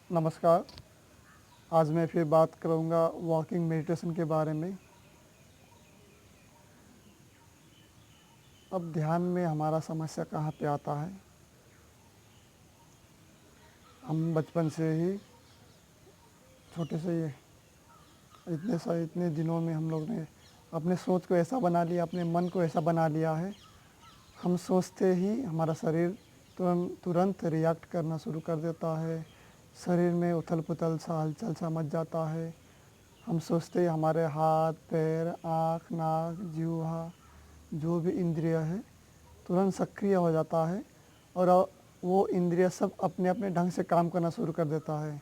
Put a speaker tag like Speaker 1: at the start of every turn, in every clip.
Speaker 1: नमस्कार। आज मैं फिर बात करूँगा वॉकिंग मेडिटेशन के बारे में। अब ध्यान में हमारा समस्या कहाँ पे आता है। हम बचपन से ही छोटे से ये इतने दिनों में हम लोग ने अपने सोच को ऐसा बना लिया, अपने मन को ऐसा बना लिया है। हम सोचते ही हमारा शरीर तुरंत रिएक्ट करना शुरू कर देता है। शरीर में उथल पुथल सा हलचल सा मच जाता है। हम सोचते ही हमारे हाथ पैर आँख नाक जीवा जो भी इंद्रिय है तुरंत सक्रिय हो जाता है और वो इंद्रिय सब अपने अपने ढंग से काम करना शुरू कर देता है,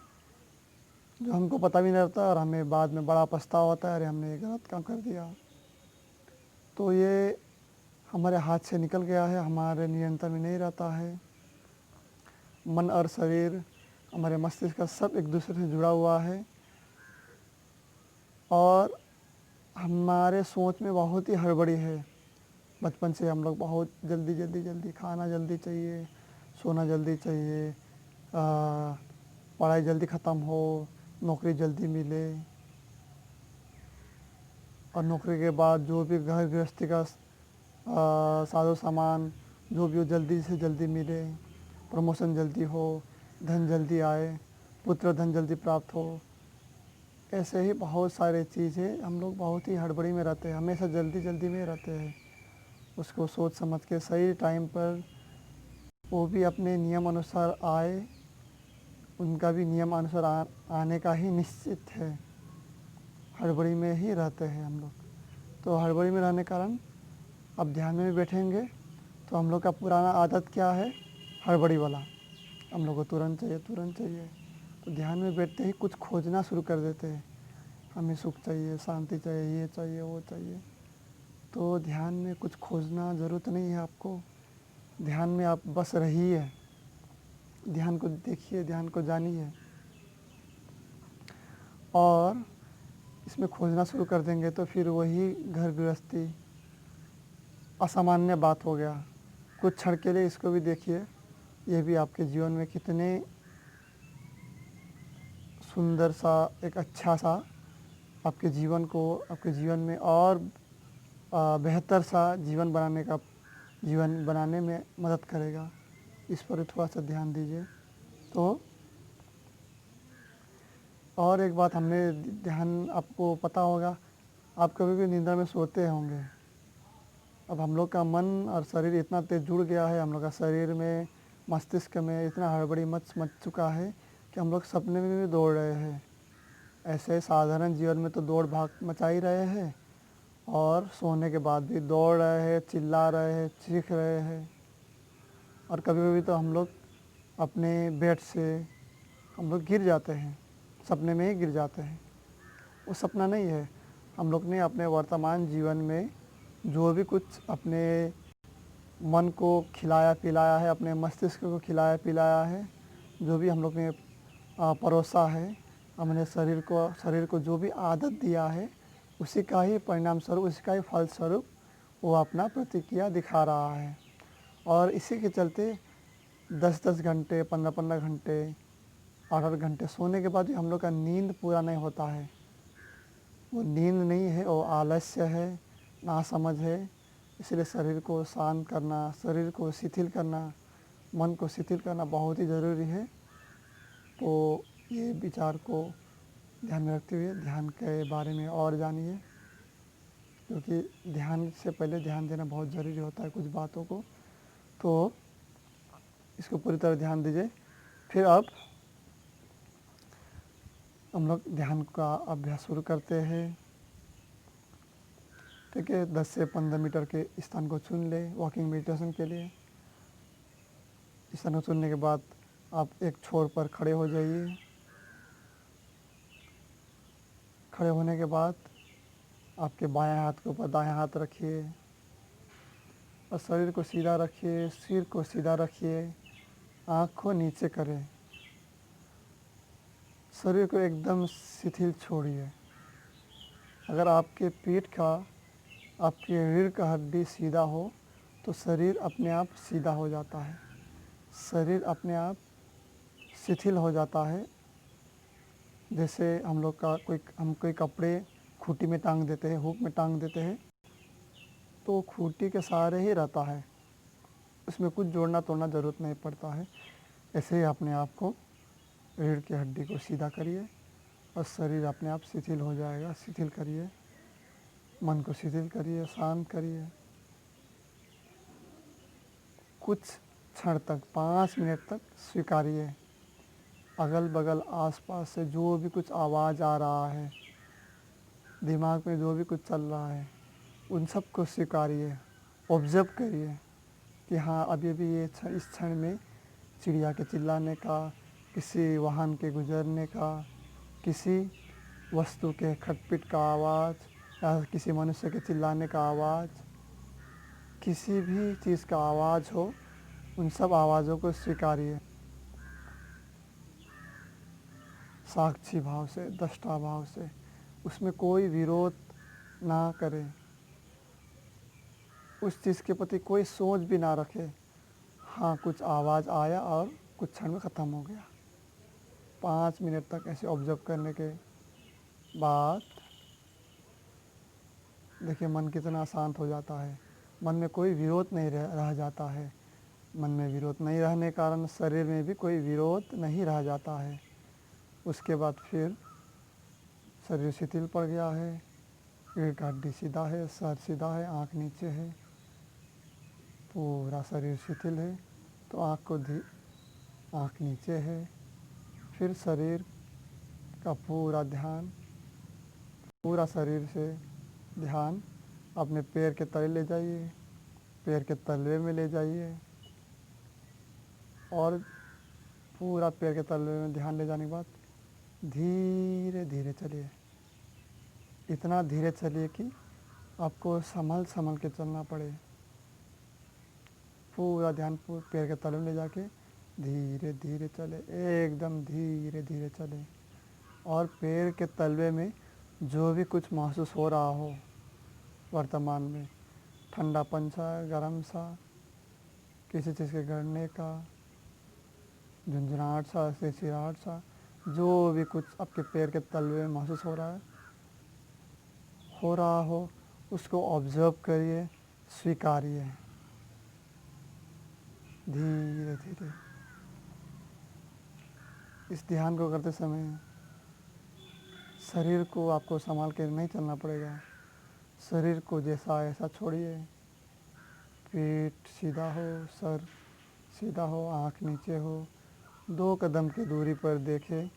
Speaker 1: जो हमको पता भी नहीं रहता और हमें बाद में बड़ा पछतावा होता है, अरे हमने ये गलत काम कर दिया। तो ये हमारे हाथ से निकल गया है, हमारे नियंत्रण में नहीं रहता है। मन और शरीर हमारे मस्तिष्क का सब एक दूसरे से जुड़ा हुआ है और हमारे सोच में बहुत ही हड़बड़ी है। बचपन से हम लोग बहुत जल्दी खाना जल्दी चाहिए, सोना जल्दी चाहिए, पढ़ाई जल्दी ख़त्म हो, नौकरी जल्दी मिले और नौकरी के बाद जो भी घर गृहस्थी का साजो सामान जो भी हो जल्दी से जल्दी मिले, प्रमोशन जल्दी हो, धन जल्दी आए, पुत्र धन जल्दी प्राप्त हो। ऐसे ही बहुत सारे चीज़ें हम लोग बहुत ही हड़बड़ी में रहते हैं, हमेशा जल्दी में रहते हैं। उसको सोच समझ के सही टाइम पर वो भी अपने नियम अनुसार आए, उनका भी नियम अनुसार आने का ही निश्चित है। हड़बड़ी में ही रहते हैं हम लोग। तो हड़बड़ी में रहने के कारण अब ध्यान में भी बैठेंगे तो हम लोग का पुराना आदत क्या है, हड़बड़ी वाला। हम लोग को तुरंत चाहिए। तो ध्यान में बैठते ही कुछ खोजना शुरू कर देते हैं, हमें सुख चाहिए, शांति चाहिए, ये चाहिए, वो चाहिए। तो ध्यान में कुछ खोजना ज़रूरत नहीं है आपको। ध्यान में आप बस रहिए, ध्यान को देखिए, ध्यान को जानिए। और इसमें खोजना शुरू कर देंगे तो फिर वही घर गृहस्थी असामान्य बात हो गया। कुछ क्षण के लिए इसको भी देखिए, ये भी आपके जीवन में कितने सुंदर सा एक अच्छा सा आपके जीवन में और बेहतर सा जीवन बनाने में मदद करेगा। इस पर थोड़ा सा ध्यान दीजिए। तो और एक बात हमने ध्यान आपको पता होगा, आप कभी भी निंद्रा में सोते होंगे। अब हम लोग का मन और शरीर इतना तेज जुड़ गया है, हम लोग का शरीर में मस्तिष्क में इतना हड़बड़ी मच चुका है कि हम लोग सपने में भी दौड़ रहे हैं। ऐसे साधारण जीवन में तो दौड़ भाग मचा ही रहे हैं और सोने के बाद भी दौड़ रहे हैं, चिल्ला रहे हैं, चीख रहे हैं। और कभी कभी तो हम लोग अपने बेड से हम लोग गिर जाते हैं, सपने में ही गिर जाते हैं। वो सपना नहीं है। हम लोग ने अपने वर्तमान जीवन में जो भी कुछ अपने मन को खिलाया पिलाया है, अपने मस्तिष्क को खिलाया पिलाया है, जो भी हम लोग ने परोसा है, हमने शरीर को जो भी आदत दिया है, उसी का ही परिणाम स्वरूप, उसी का ही फल स्वरूप वो अपना प्रतिक्रिया दिखा रहा है। और इसी के चलते 10-10 घंटे, 15-15 घंटे, 8-8 घंटे सोने के बाद भी हम लोग का नींद पूरा नहीं होता है। वो नींद नहीं है, वो आलस्य है, नासमझ है। इसलिए शरीर को शांत करना, शरीर को शिथिल करना, मन को शिथिल करना बहुत ही ज़रूरी है। तो ये विचार को ध्यान में रखते हुए ध्यान के बारे में और जानिए, क्योंकि ध्यान से पहले ध्यान देना बहुत ज़रूरी होता है कुछ बातों को। तो इसको पूरी तरह ध्यान दीजिए। फिर अब हम लोग ध्यान का अभ्यास शुरू करते हैं। ठीक है, 10 से 15 मीटर के स्थान को चुन ले वॉकिंग मेडिटेशन के लिए। स्थान को चुनने के बाद आप एक छोर पर खड़े हो जाइए। खड़े होने के बाद आपके बाएं हाथ के ऊपर दायां हाथ रखिए और शरीर को सीधा रखिए, सिर को सीधा रखिए, आँख को नीचे करें, शरीर को एकदम शिथिल छोड़िए। अगर आपके पीठ का, आपके रीढ़ का हड्डी सीधा हो तो शरीर अपने आप सीधा हो जाता है, शरीर अपने आप शिथिल हो जाता है जैसे हम कोई कपड़े खूंटी में टांग देते हैं, हुक में टांग देते हैं, तो खूंटी के सहारे ही रहता है, उसमें कुछ जोड़ना तोड़ना ज़रूरत नहीं पड़ता है। ऐसे ही अपने आप को, रीढ़ की हड्डी को सीधा करिए और शरीर अपने आप शिथिल हो जाएगा। शिथिल करिए, मन को शिथिल करिए, शांत करिए। कुछ क्षण तक, 5 मिनट तक स्वीकारिए। अगल बगल आस पास से जो भी कुछ आवाज़ आ रहा है, दिमाग में जो भी कुछ चल रहा है, उन सब को स्वीकारिए। ऑब्ज़र्व करिए कि हाँ, अभी अभी इस क्षण में चिड़िया के चिल्लाने का, किसी वाहन के गुजरने का, किसी वस्तु के खटपिट का आवाज़, या किसी मनुष्य के चिल्लाने का आवाज़, किसी भी चीज़ का आवाज़ हो, उन सब आवाज़ों को स्वीकारिए। साक्षी भाव से, दृष्टा भाव से, उसमें कोई विरोध ना करें, उस चीज़ के प्रति कोई सोच भी ना रखे। हाँ, कुछ आवाज़ आया और कुछ क्षण में ख़त्म हो गया। 5 मिनट तक ऐसे ऑब्जर्व करने के बाद देखिए मन कितना शांत हो जाता है। मन में कोई विरोध नहीं रह जाता है। मन में विरोध नहीं रहने के कारण शरीर में भी कोई विरोध नहीं रह जाता है। उसके बाद फिर शरीर शिथिल पड़ गया है, रीढ़ का हड्डी सीधा है, सर सीधा है, आँख नीचे है, पूरा शरीर शिथिल है, तो आँख नीचे है। फिर शरीर का पूरा ध्यान, पूरा शरीर से ध्यान अपने पैर के तले ले जाइए, पैर के तलवे में ले जाइए, और पूरा पैर के तलवे में ध्यान ले जाने के बाद धीरे धीरे चलिए। इतना धीरे चलिए कि आपको संभल संभल के चलना पड़े। पूरा ध्यान पैर के तलवे में ले जाके धीरे धीरे चले, एकदम धीरे धीरे चले। और पैर के तलवे में जो भी कुछ महसूस हो रहा हो वर्तमान में, ठंडापन सा, गर्म सा, किसी चीज़ के गड़ने का, झुंझुनाहट सा, सिरसिराहट सा, जो भी कुछ आपके पैर के तलवे में महसूस हो रहा हो, उसको ऑब्ज़र्व करिए, स्वीकारिए धीरे धीरे। इस ध्यान को करते समय शरीर को आपको संभाल के नहीं चलना पड़ेगा। शरीर को जैसा ऐसा छोड़िए। पीठ सीधा हो, सर सीधा हो, आँख नीचे हो, 2 कदम की दूरी पर देखें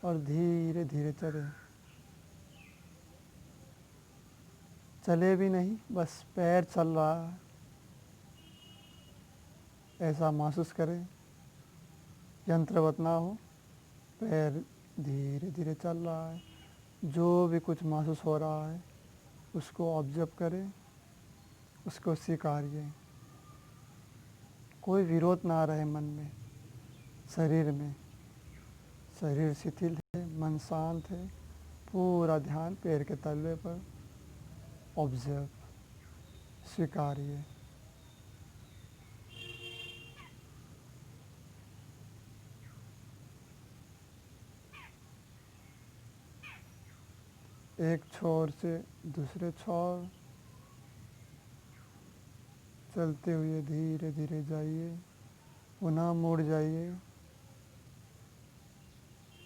Speaker 1: और धीरे धीरे चले। चले भी नहीं, बस पैर चल रहा है, ऐसा महसूस करें। यंत्रवत ना हो, पैर धीरे धीरे चल रहा है। जो भी कुछ महसूस हो रहा है उसको ऑब्जर्व करें, उसको स्वीकारिए। कोई विरोध ना रहे मन में, शरीर में। शरीर शिथिल है, मन शांत है, पूरा ध्यान पैर के तलवे पर ऑब्जर्व, स्वीकारिए। एक छोर से दूसरे छोर चलते हुए धीरे धीरे जाइए, पुनः मुड़ जाइए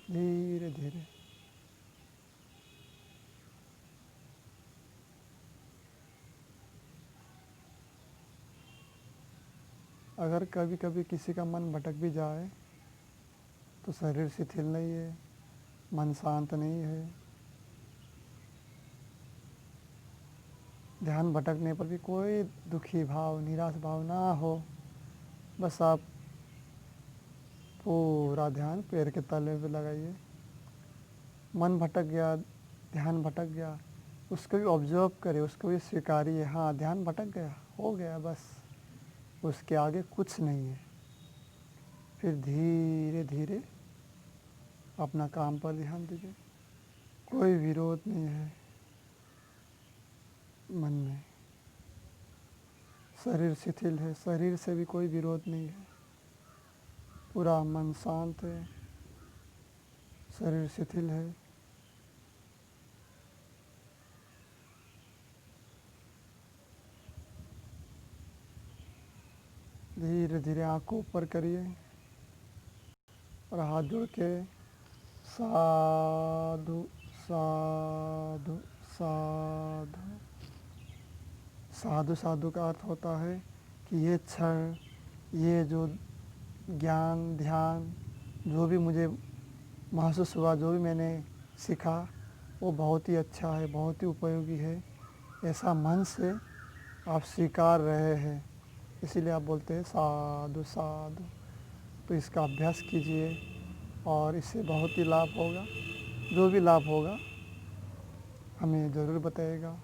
Speaker 1: धीरे धीरे। अगर कभी कभी किसी का मन भटक भी जाए तो शरीर शिथिल नहीं है, मन शांत नहीं है। ध्यान भटकने पर भी कोई दुखी भाव, निराश भाव ना हो। बस आप पूरा ध्यान पैर के तले पे लगाइए। मन भटक गया, ध्यान भटक गया, उसको भी ऑब्जर्व करें, उसको भी स्वीकारिए। हाँ, ध्यान भटक गया, हो गया, बस उसके आगे कुछ नहीं है। फिर धीरे धीरे अपना काम पर ध्यान दीजिए। कोई विरोध नहीं है मन में। शरीर शिथिल है, शरीर से भी कोई विरोध नहीं है। पूरा मन शांत है, शरीर शिथिल है। धीरे धीरे आँख को ऊपर करिए और हाथ जोड़ के साधु साधु साधु। साधु साधु का अर्थ होता है कि ये क्षण, ये जो ज्ञान ध्यान जो भी मुझे महसूस हुआ, जो भी मैंने सीखा, वो बहुत ही अच्छा है, बहुत ही उपयोगी है, ऐसा मन से आप स्वीकार रहे हैं, इसीलिए आप बोलते हैं साधु साधु। तो इसका अभ्यास कीजिए और इससे बहुत ही लाभ होगा। जो भी लाभ होगा हमें ज़रूर बताइएगा।